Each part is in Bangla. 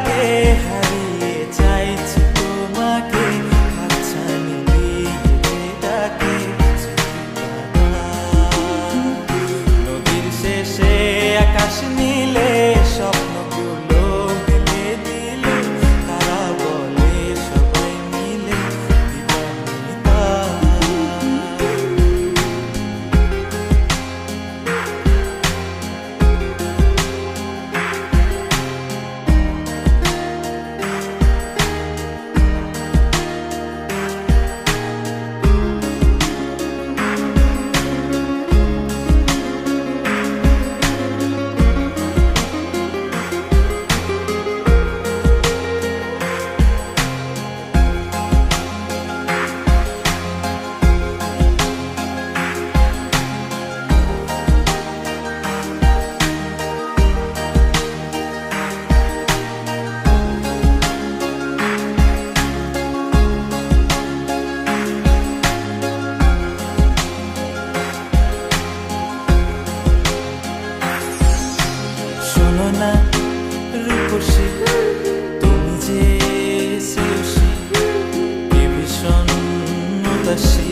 লাগে হারিয়ে চাইছি তোমাকে হাতছানি দিয়ে ডাকে নদীর শেষে আকাশ নীলে স্বপ্নগুলো মিলে দিলে তারা বলে সবাই মিলে দিবানিতা না রূপসী তুমি যে শ্রেয়সী কি ভীষণ উদাসী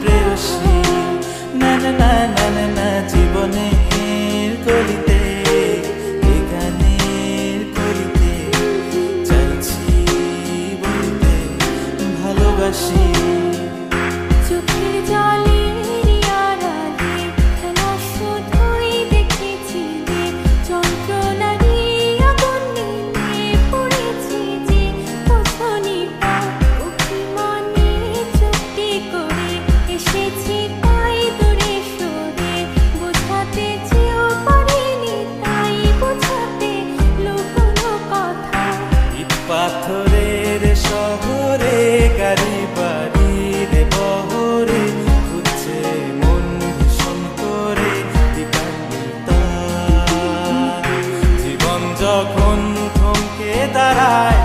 প্রেয়সী না না না না না না জীবনের কলিতে এ গানের কলিতে চাইছি বলতে ভালোবাসি চোখের জলে পাথরের শহরে গাড়ি বাড়ির বহরে খুঁজছে মন ভীষণ করে দিবানিতা জীবন যখন থমকে দাঁড়ায়